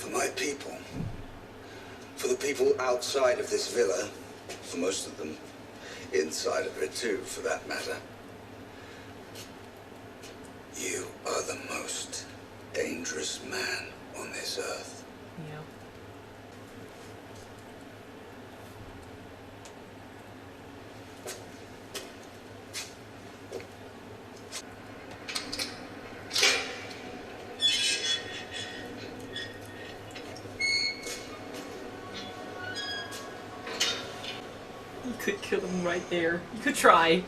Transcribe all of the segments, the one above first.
For my people. For the people outside of this villa. For most of them. Inside of it too, for that matter. You are the most dangerous man on this earth. Yeah. You could kill him right there. You could try.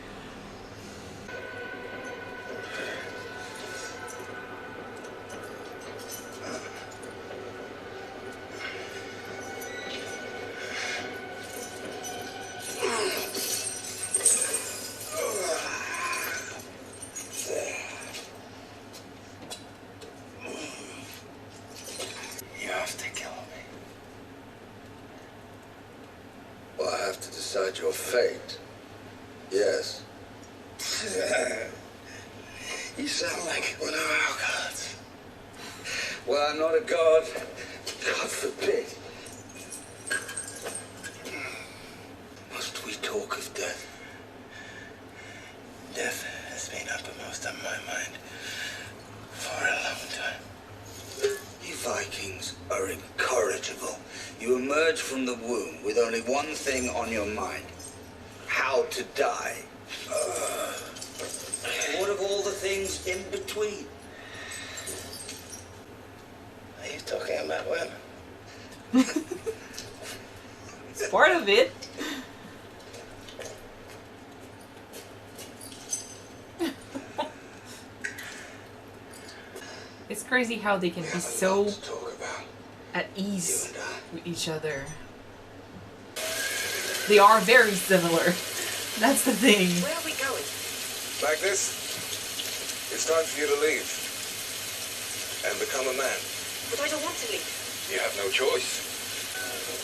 Your fate. Yes. You sound like one of our gods. Well, I'm not a god. God forbid. Must we talk of death? Death has been uppermost on my mind for a long time. You Vikings are incorrigible. You emerge from the womb with only one thing on your mind. How to die. What of all the things in between? Are you talking about women? It's part of it. It's crazy how they can be so at ease with each other. They are very similar. That's the thing. Where are we going? Like this? It's time for you to leave. And become a man. But I don't want to leave. You have no choice.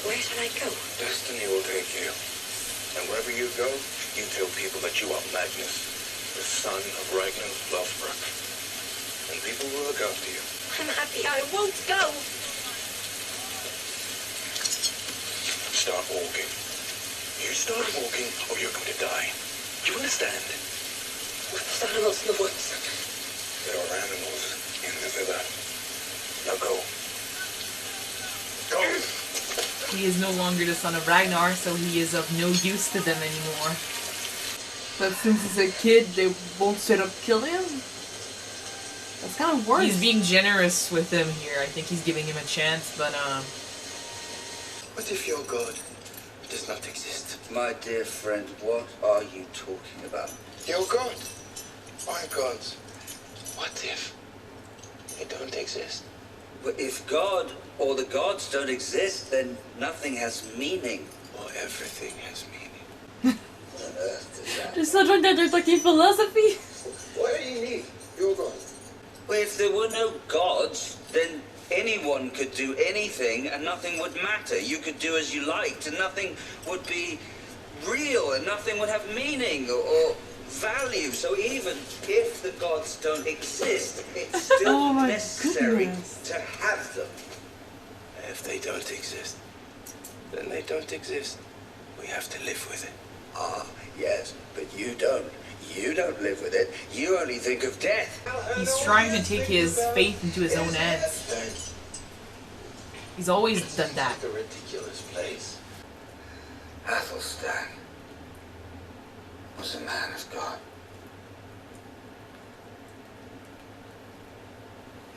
Where shall I go? Destiny will take you. And wherever you go, you tell people that you are Magnus, the son of Ragnar and Ecbert. And people will look after you. I'm happy. I won't go. Start walking. You start walking or you're going to die. Do you understand? There's animals in the woods. There are animals in the villa. Now go. Go! He is no longer the son of Ragnar, so he is of no use to them anymore. But since he's a kid, they won't straight up kill him? That's kind of worse. He's being generous with him here. I think he's giving him a chance, but What if your god does not exist? My dear friend, what are you talking about? Your God. My gods. What if they don't exist? But if God or the gods don't exist, then nothing has meaning. Or everything has meaning. What on earth does that? They're so drunk that they're talking philosophy. What do you need? Your god. Well, if there were no gods, then anyone could do anything and nothing would matter. You could do as you liked and nothing would be real and nothing would have meaning or value. So even if the gods don't exist, it's still necessary to have them. If they don't exist, then they don't exist. We have to live with it. Ah, yes, but you don't. You don't live with it. You only think of death. he's trying to take his faith into his own hands. He's always done that. It's a ridiculous place. Athelstan was a man of God.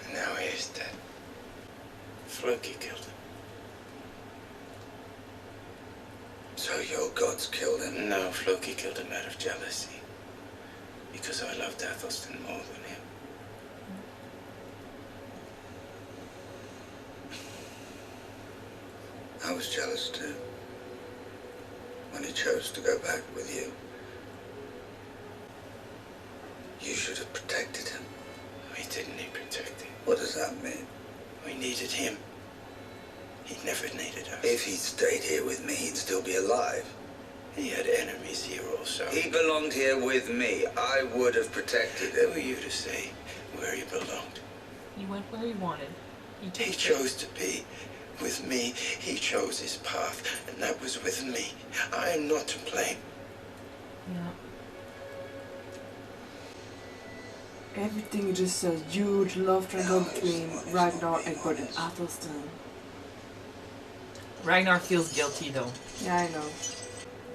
And now he is dead. Floki killed him. So your gods killed him? No, Floki killed him out of jealousy. Because I loved Athelstan more than him. I was jealous too. When he chose to go back with you. You should have protected him. We didn't need protecting. What does that mean? We needed him. He never needed us. If he'd stayed here with me, he'd still be alive. He had enemies here also. He belonged here with me. I would have protected Who him. are you to say where he belonged? He went where he wanted. He chose to be with me. He chose his path, and that was with me. I am not to blame. Yeah. Everything is just a huge love triangle between Ragnar, Ecbert, and Athelstan. Ragnar feels guilty though. Yeah, I know.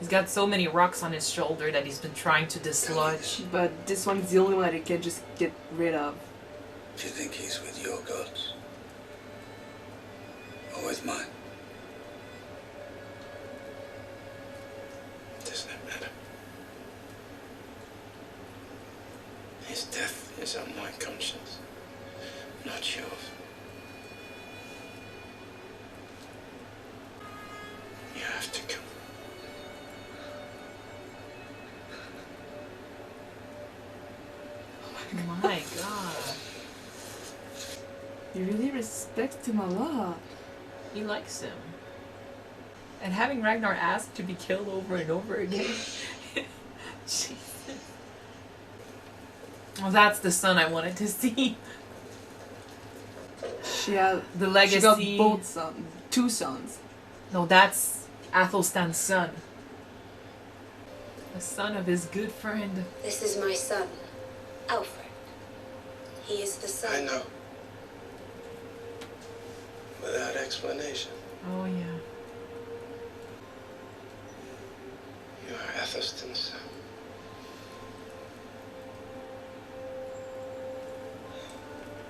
He's got so many rocks on his shoulder that he's been trying to dislodge. But this one's the only one that he can just get rid of. Do you think he's with your gods? Or with mine? Doesn't it matter? His death is on my conscience, not yours. You have to come. My god. He really respects him a lot. He likes him. And having Ragnar ask to be killed over and over again. Jesus. Well, that's the son I wanted to see. She had The legacy. She got both sons, 2 sons. No, that's Athelstan's son. The son of his good friend. This is my son, Alfred. He is the son. I know. Without explanation. Oh, yeah. You are Athelstan's son.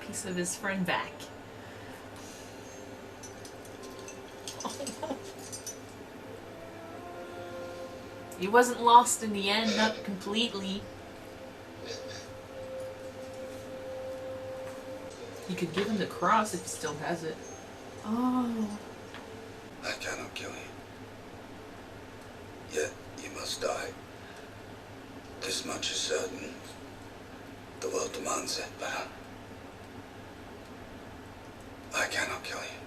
Piece of his friend back. He wasn't lost in the end, not completely. You could give him the cross if he still has it. Oh. I cannot kill you. Yet you must die. This much is certain. The world demands it, but I cannot kill you.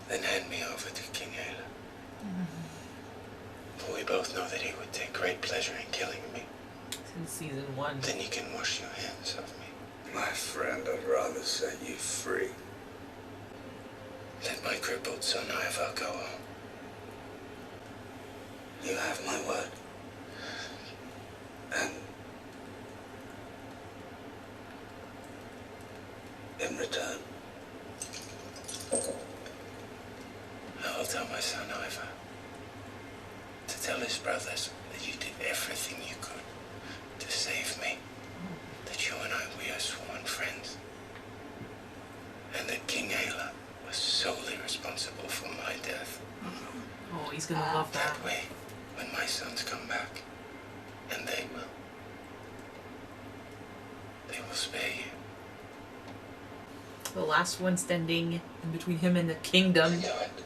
Then hand me over to King Ayla. For we both know that he would take great pleasure in killing me. Since season 1. Then you can wash your hands of me. My friend, I'd rather set you free. Let my crippled son Ivar go on. You have my word. And in return, I will tell my son Ivar to tell his brothers that you did everything you could to save me. That you and I, we are sworn friends. And that King Ayla was solely responsible for my death. Oh, he's gonna love that. That way, when my sons come back, and they will spare you. The last one standing in between him and the kingdom. Do it.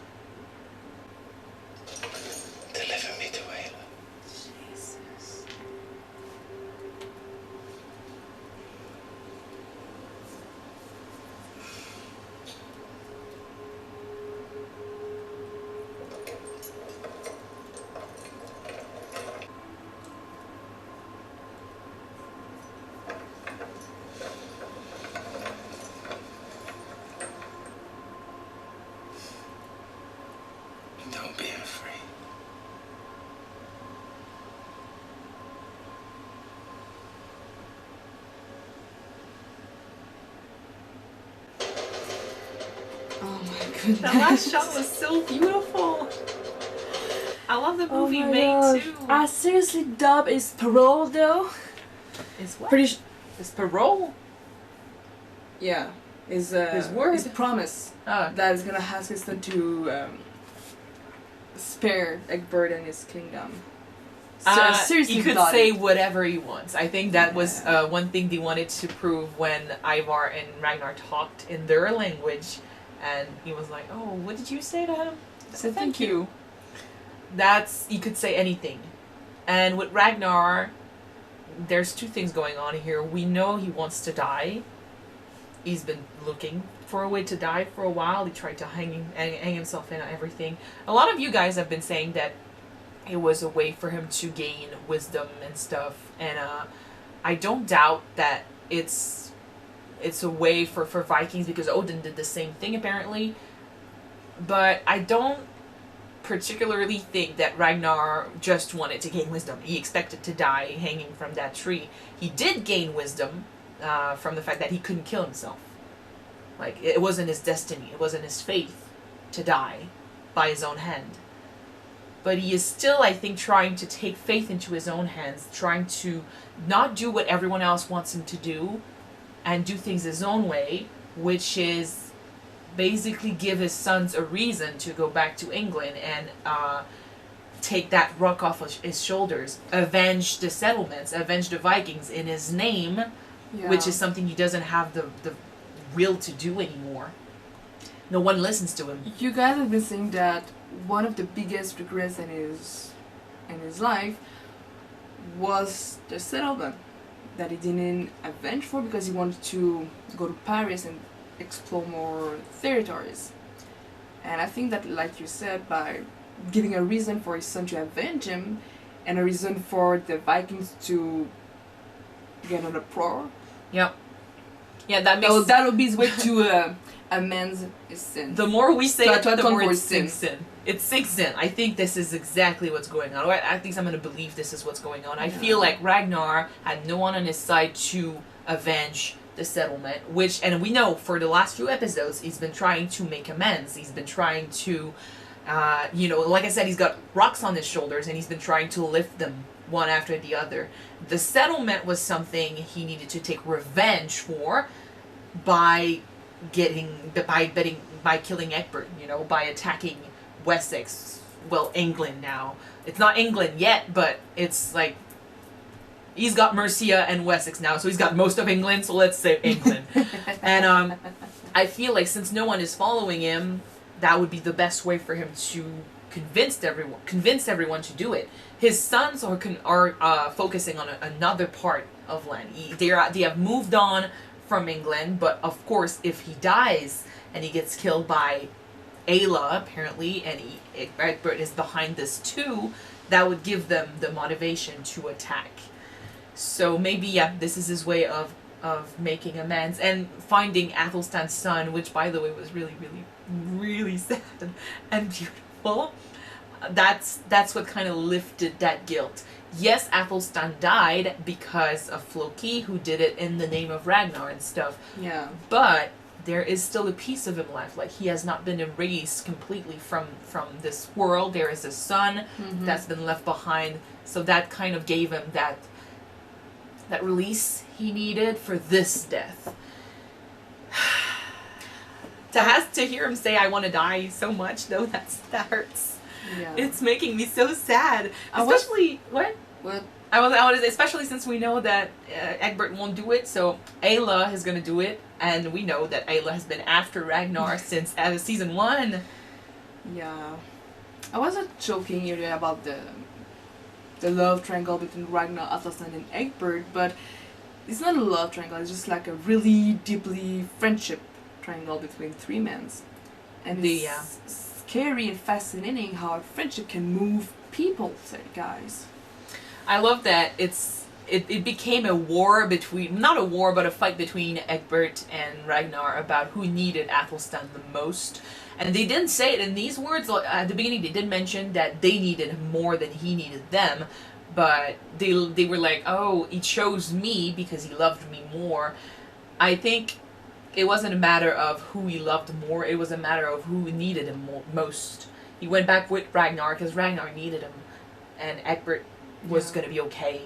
Deliver me to Ayla. Jesus. Don't be afraid. Oh my goodness. That last shot was so beautiful. I love the Oh movie my May God. too. I seriously dub is parole though. Is what? Pretty Is parole? yeah. Is His word. His promise Oh, that is gonna ask his son to spare Egbert and his kingdom. So I seriously he could thought say it. whatever he wants. I think that was one thing they wanted to prove when Ivar and Ragnar talked in their language, and he was like, "Oh, what did you say to him?" Said thank you. That's, you could say anything. And with Ragnar, there's 2 things going on here. We know he wants to die. He's been looking for a way to die for a while. He tried to hang himself in everything. A lot of you guys have been saying that it was a way for him to gain wisdom and stuff. And I don't doubt that it's it's a way for Vikings, because Odin did the same thing apparently. But I don't particularly think that Ragnar just wanted to gain wisdom. He expected to die hanging from that tree. He did gain wisdom from the fact that he couldn't kill himself. Like, it wasn't his destiny, it wasn't his fate to die by his own hand. But he is still, I think, trying to take faith into his own hands, trying to not do what everyone else wants him to do, and do things his own way, which is basically give his sons a reason to go back to England and take that rock off of his shoulders, avenge the settlements, avenge the Vikings in his name, which is something he doesn't have the will to do anymore. No one listens to him. You guys have been saying that one of the biggest regrets in his life was the settlement that he didn't avenge for, because he wanted to go to Paris and explore more territories. And I think that, like you said, by giving a reason for his son to avenge him, and a reason for the Vikings to get on the prowl. Yep. Yeah, that'll be his way to amends his sin. The more we say it, the more it sin. sinks in. It sinks in. I think this is exactly what's going on. I think I'm going to believe this is what's going on. I feel like Ragnar had no one on his side to avenge the settlement, and we know for the last few episodes he's been trying to make amends. He's been trying to, like I said, he's got rocks on his shoulders and he's been trying to lift them one after the other. The settlement was something he needed to take revenge for by killing Ecbert, by attacking Wessex, England now. It's not England yet, but it's like he's got Mercia and Wessex now, so he's got most of England, so let's say England. And I feel like since no one is following him, that would be the best way for him to convince everyone to do it. His sons are focusing on another part of land. They have moved on from England, but of course if he dies and he gets killed by Ayla apparently, and Egbert is behind this too, that would give them the motivation to attack. So maybe this is his way of making amends and finding Athelstan's son, which by the way was really, really, really sad and beautiful. That's what kind of lifted that guilt. Yes, Athelstan died because of Floki, who did it in the name of Ragnar and stuff. Yeah. But there is still a piece of him left. Like, he has not been erased completely from this world. There is a son that's been left behind. So that kind of gave him that release he needed for this death. To hear him say, "I want to die" so much, though, that hurts. Yeah. It's making me so sad. Especially What? I was especially since we know that Egbert won't do it, so Ayla is gonna do it, and we know that Ayla has been after Ragnar since season 1. Yeah. I wasn't joking earlier about the love triangle between Ragnar, Athelstan, and Egbert, but it's not a love triangle. It's just like a really deeply friendship triangle between three men. And it's scary and fascinating how a friendship can move people, guys. I love that it became a war between, not a war, but a fight between Egbert and Ragnar about who needed Athelstan the most. And they didn't say it in these words. At the beginning, they did mention that they needed him more than he needed them. But they were like, oh, he chose me because he loved me more. I think it wasn't a matter of who he loved more. It was a matter of who needed him most. He went back with Ragnar because Ragnar needed him. And Egbert was going to be okay,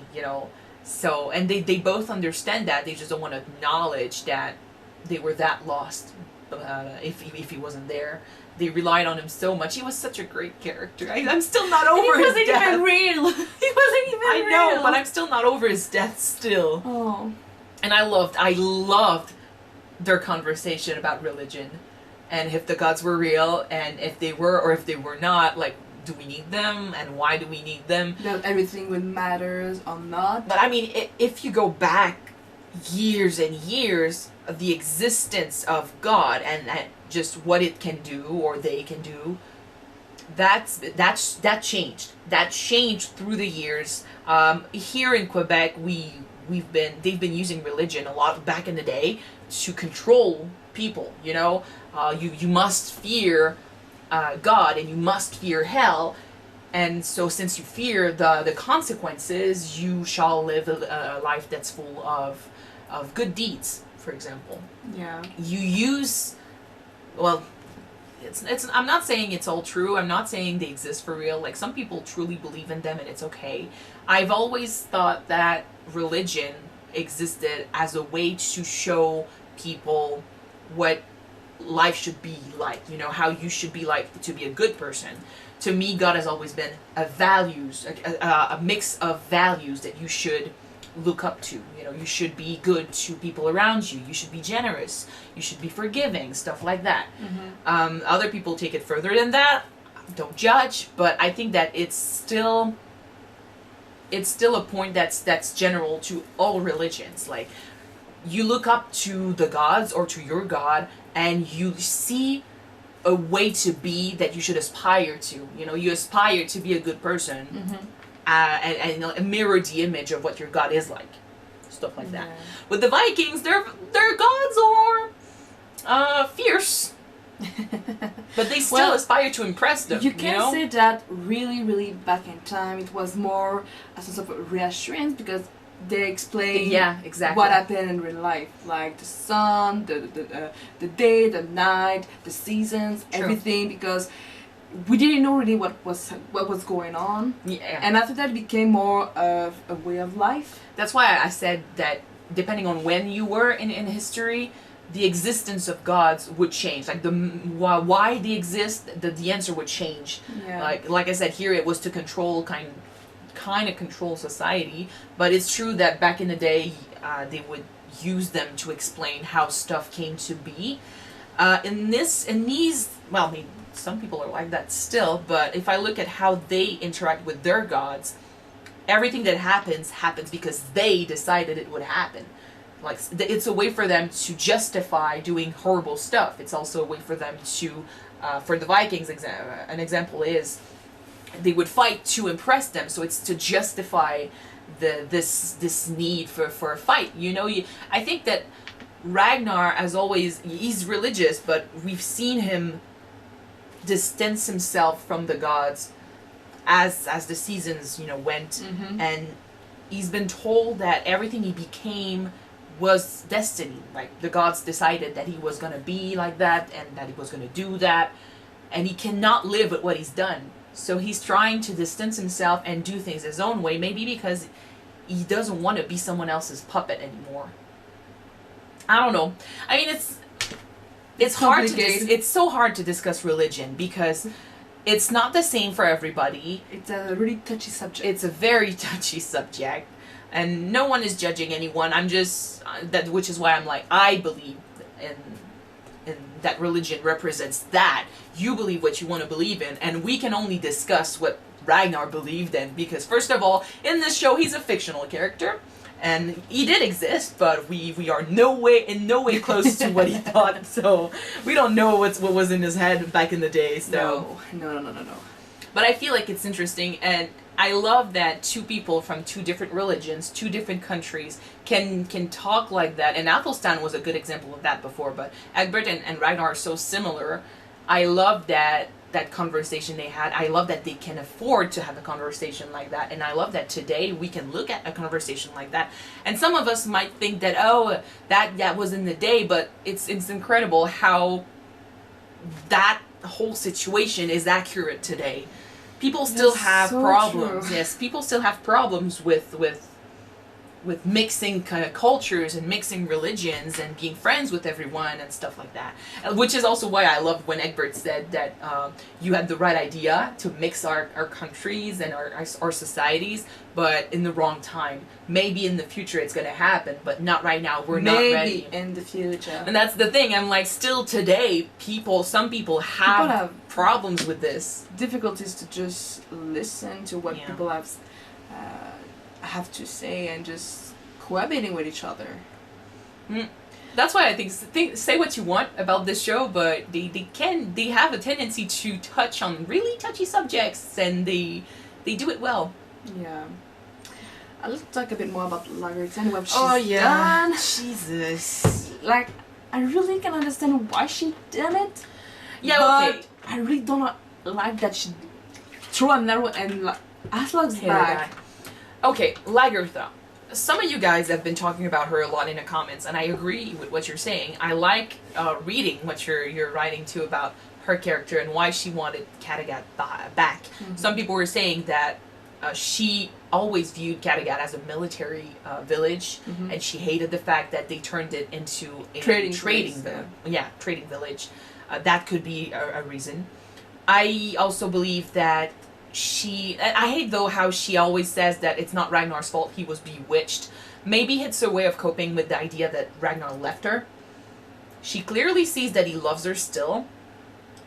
So, and they both understand that. They just don't want to acknowledge that they were that lost if he wasn't there. They relied on him so much. He was such a great character. I'm still not over his death. He wasn't even real. He wasn't even real. I know, but I'm still not over his death still. Oh. And I loved their conversation about religion and if the gods were real and if they were or if they were not, like, do we need them and why do we need them? That everything would matters or not. But I mean, if you go back years and years of the existence of God and just what it can do or they can do, that changed. That changed through the years. Here in Quebec, we they've been using religion a lot back in the day to control people. You must fear God, and you must fear hell. And so since you fear the consequences, you shall live a life that's full of good deeds, for example. Yeah. You use, well, it's I'm not saying it's all true. I'm not saying they exist for real. Like, some people truly believe in them and it's okay. I've always thought that religion existed as a way to show people what life should be like, how you should be like to be a good person. To me, God has always been a mix of values that you should look up to. You should be good to people around you. You should be generous. You should be forgiving, stuff like that. Mm-hmm. Other people take it further than that. Don't judge, but I think that it's still a point that's general to all religions. Like, you look up to the gods or to your God, and you see a way to be that you should aspire to. You aspire to be a good person, Mm-hmm. and mirror the image of what your God is like, stuff like that. Yeah. With the Vikings, their gods are fierce, but they still aspire to impress them. You can say that really, really back in time, it was more a sense of reassurance, because they explain exactly what happened in real life, like the sun, the day, the night, the seasons, True. everything, because we didn't know really what was going on. Yeah. And after that, it became more of a way of life. That's why I said that depending on when you were in history, the existence of gods would change. Like, why they exist, the answer would change. Yeah. Like I said, here it was to control kind of control society, but it's true that back in the day they would use them to explain how stuff came to be. Some people are like that still, but if I look at how they interact with their gods, everything that happens because they decided it would happen. Like, it's a way for them to justify doing horrible stuff. It's also a way for them to, for the Vikings, an example is, they would fight to impress them, so it's to justify this need for a fight. I think that Ragnar, as always, he's religious, but we've seen him distance himself from the gods as the seasons went, Mm-hmm. and he's been told that everything he became was destiny. Like, the gods decided that he was gonna be like that and that he was gonna do that, and he cannot live with what he's done. So he's trying to distance himself and do things his own way, maybe because he doesn't want to be someone else's puppet anymore. I don't know. I mean, it's hard to it's so hard to discuss religion because it's not the same for everybody. It's a really touchy subject. It's a very touchy subject, and no one is judging anyone. I'm just which is why I'm like, I believe in that religion represents that. You believe what you want to believe in, and we can only discuss what Ragnar believed in, because first of all, in this show, he's a fictional character, and he did exist, but we are in no way close to what he thought, so we don't know what was in his head back in the day. So No. But I feel like it's interesting, and I love that two people from two different religions, two different countries, can talk like that. And Athelstan was a good example of that before, but Ecbert and Ragnar are so similar. I love that conversation they had. I love that they can afford to have a conversation like that. And I love that today we can look at a conversation like that. And some of us might think that, that was in the day, but it's incredible how that whole situation is accurate today. People still have problems. True. Yes, people still have problems with mixing kind of cultures and mixing religions and being friends with everyone and stuff like that. Which is also why I loved when Ecbert said that you had the right idea to mix our countries and our societies, but in the wrong time. Maybe in the future it's going to happen, but not right now. We're not ready. Maybe in the future. And that's the thing. I'm like, still today, some people have problems with this. Difficulties to just listen to what people have to say and just cohabiting with each other. That's why I think say what you want about this show, but they have a tendency to touch on really touchy subjects, and they do it well. Yeah. Let's talk a bit more about Lagertha and what she's yeah. done. Jesus. Like, I really can understand why she did it. Yeah, but okay. I really don't like that she threw an arrow and Aslaug's Hit her back. back. Okay, Lagertha. Some of you guys have been talking about her a lot in the comments, and I agree with what you're saying. I like reading what you're writing too about her character and why she wanted Kattegat back. Mm-hmm. Some people were saying that she always viewed Kattegat as a military village, Mm-hmm. and she hated the fact that they turned it into a Trading trading place, trading village. That could be a reason. I also believe that I hate though how she always says that it's not Ragnar's fault, he was bewitched. Maybe it's her way of coping with the idea that Ragnar left her. She clearly sees that he loves her still,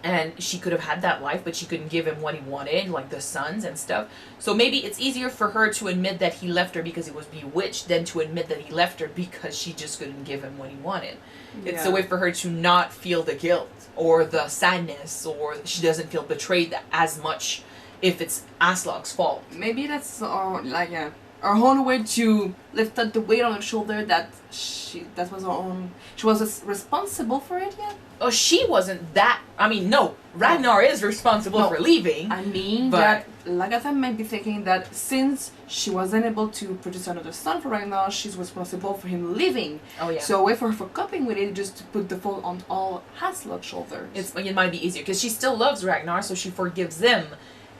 and she could have had that life, but she couldn't give him what he wanted, like the sons and stuff. So maybe it's easier for her to admit that he left her because he was bewitched than to admit that he left her because she just couldn't give him what he wanted. It's a way for her to not feel the guilt or the sadness, or she doesn't feel betrayed as much if it's Aslaug's fault. Maybe that's our own way to lift up the weight on her shoulder that she was responsible for it. Yeah. Oh, she wasn't that. I mean, no, Ragnar is responsible for leaving. I mean but that Lagertha might be thinking that since she wasn't able to produce another son for Ragnar, she's responsible for him leaving. Oh yeah. So a way for her for coping with it, just to put the fault on all Aslaug's shoulders. It might be easier because she still loves Ragnar, so she forgives him,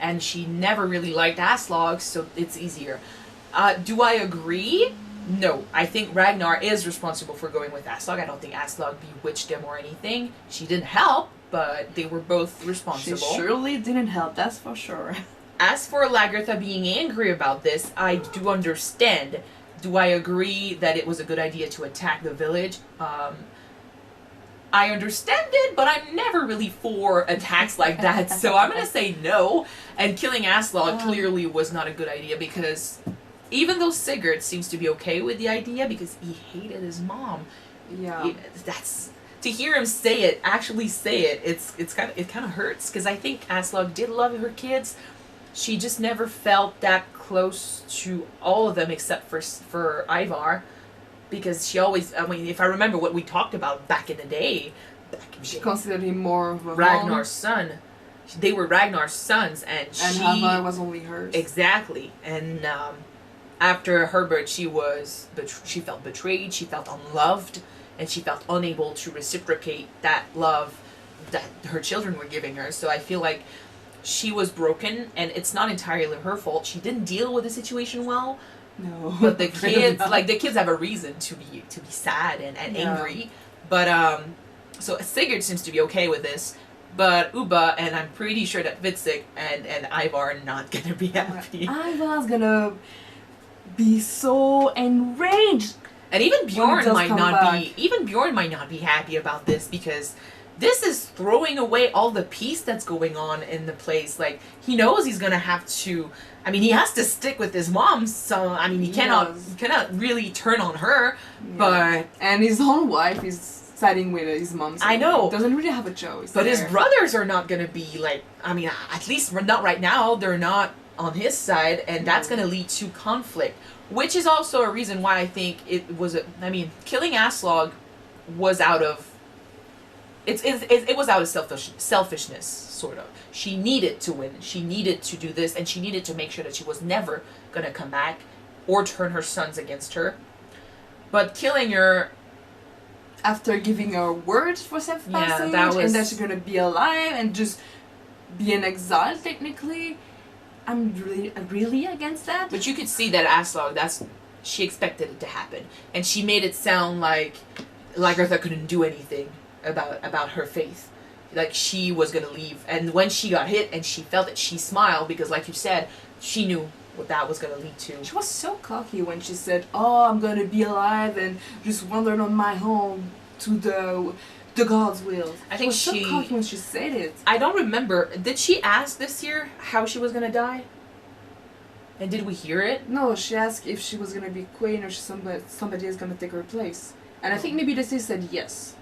and she never really liked Aslaug, so it's easier. Do I agree? No, I think Ragnar is responsible for going with Aslaug. I don't think Aslaug bewitched him or anything. She didn't help, but they were both responsible. She surely didn't help, that's for sure. As for Lagertha being angry about this, I do understand. Do I agree that it was a good idea to attack the village? I understand it, but I'm never really for attacks like that, so I'm gonna say no. And killing Aslaug clearly was not a good idea, because even though Sigurd seems to be okay with the idea because he hated his mom, Yeah. that's to hear him say it, actually say it. It kind of hurts, because I think Aslaug did love her kids. She just never felt that close to all of them except for Ivar, because she always. I mean, if I remember what we talked about back in the day, She considered him more of a Ragnar's son. They were Ragnar's sons, and she Ivar was only hers. Exactly, and after Herbert, she felt betrayed, she felt unloved, and she felt unable to reciprocate that love that her children were giving her. So I feel like she was broken, and it's not entirely her fault. She didn't deal with the situation well. No. But the kids, the kids have a reason to be sad and angry. But so Sigurd seems to be okay with this. But Ubba, and I'm pretty sure that Witzig and Ivar are not gonna be happy. Ivar's gonna be so enraged. And even Bjorn might back. not be happy about this, because this is throwing away all the peace that's going on in the place. Like, he knows he's gonna have to. I mean, he has to stick with his mom, so I mean, he cannot really turn on her. Yeah. But and his own wife is siding with his mom. So I know. He doesn't really have a choice. But his brothers are not gonna be like. I mean, at least not right now. They're not on his side, and that's gonna lead to conflict. Which is also a reason why I think it was. Killing Aslaug was out of. It was out of selfishness, sort of. She needed to win. She needed to do this, and she needed to make sure that she was never gonna come back, or turn her sons against her. But killing her after giving her words for self-passage, and that she's gonna be alive and just be in exile technically. I'm really against that. But you could see that Aslaug, she expected it to happen, and she made it sound like Lagertha couldn't do anything about her faith, like she was gonna leave. And when she got hit and she felt it, she smiled, because, like you said, she knew what that was gonna lead to. She was so cocky when she said, "Oh, I'm gonna be alive and just wander on my home to the God's will." I think she was so cocky when she said it. I don't remember. Did she ask this year how she was gonna die? And did we hear it? No, she asked if she was gonna be queen or somebody is gonna take her place. And I think maybe the city said yes.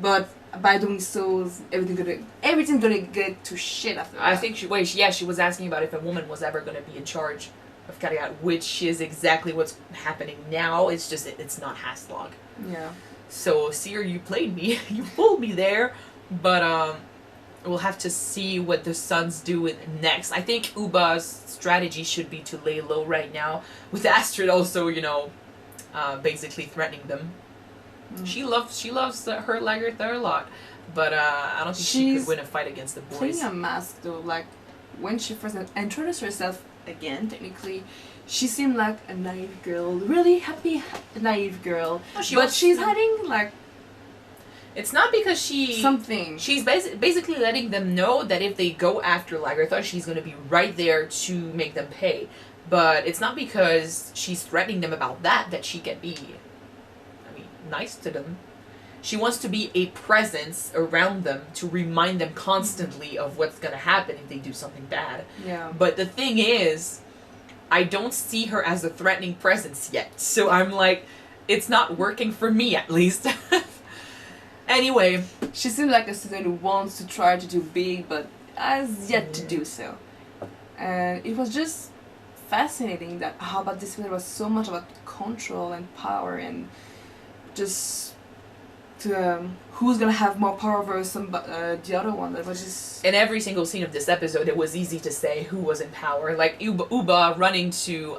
But by doing so, everything's gonna get to shit after that. I think she was asking about if a woman was ever gonna be in charge of Kattegat, which is exactly what's happening now. It's just it's not Aslaug. Yeah. So Seer, you played me, you fooled me there, but we'll have to see what the Sons do next. I think Uba's strategy should be to lay low right now, with Astrid also, you know, basically threatening them. She loves her Lagertha a lot, but I don't think she could win a fight against the boys. Playing a mask though, like when she first introduced herself again, technically, she seemed like a naive girl, really happy naive girl. But she's hiding like it's not because something. She's basically letting them know that if they go after Lagertha, she's going to be right there to make them pay. But it's not because she's threatening them about that she can be, I mean, nice to them. She wants to be a presence around them to remind them constantly of what's going to happen if they do something bad. Yeah. But the thing is, I don't see her as a threatening presence yet. So I'm like, it's not working for me at least. Anyway. She seems like a student who wants to try to do big but has yet to do so. And it was just fascinating that how about this was so much about control and power and just to, who's gonna have more power over the other one. That was just in every single scene of this episode, it was easy to say who was in power. Like Uba running to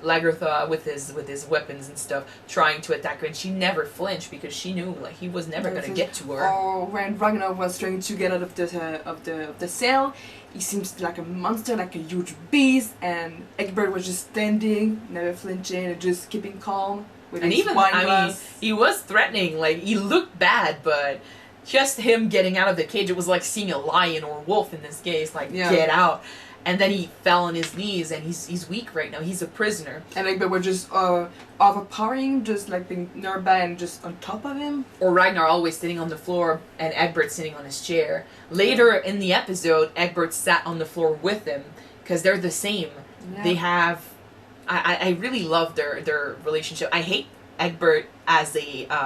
Lagertha with his weapons and stuff, trying to attack her, and she never flinched because she knew like he was never gonna get to her. Or when Ragnar was trying to get out of the cell, he seems like a monster, like a huge beast, and Ecbert was just standing, never flinching, and just keeping calm. And even, I mean, he was threatening, like, he looked bad, but just him getting out of the cage, it was like seeing a lion or wolf in this case, like, get out. And then he fell on his knees, and he's weak right now, he's a prisoner. And like, they were just overpowering, just like being nearby and just on top of him. Or Ragnar always sitting on the floor, and Ecbert sitting on his chair. Later in the episode, Ecbert sat on the floor with him, because they're the same. Yeah. They have... I really love their relationship. I hate Ecbert as a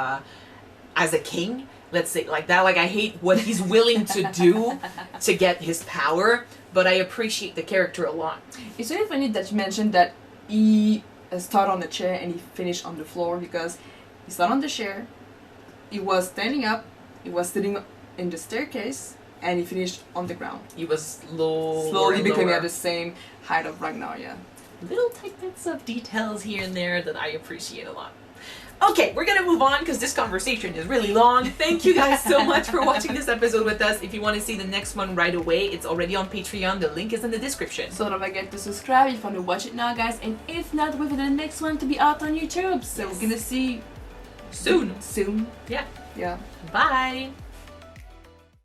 king, let's say like that. Like I hate what he's willing to do to get his power, but I appreciate the character a lot. It's really funny that you mentioned that he started on the chair and he finished on the floor, because he started on the chair, he was standing up, he was sitting in the staircase, and he finished on the ground. He was slowly becoming at the same height of Ragnar, yeah. Little tidbits of details here and there that I appreciate a lot. Okay, we're gonna move on because this conversation is really long. Thank you guys so much for watching this episode with us. If you want to see the next one right away, it's already on Patreon. The link is in the description. So don't forget to subscribe if you want to watch it now, guys. And if not, wait for the next one to be out on YouTube. So we're gonna see soon. Soon. Yeah. Yeah. Bye.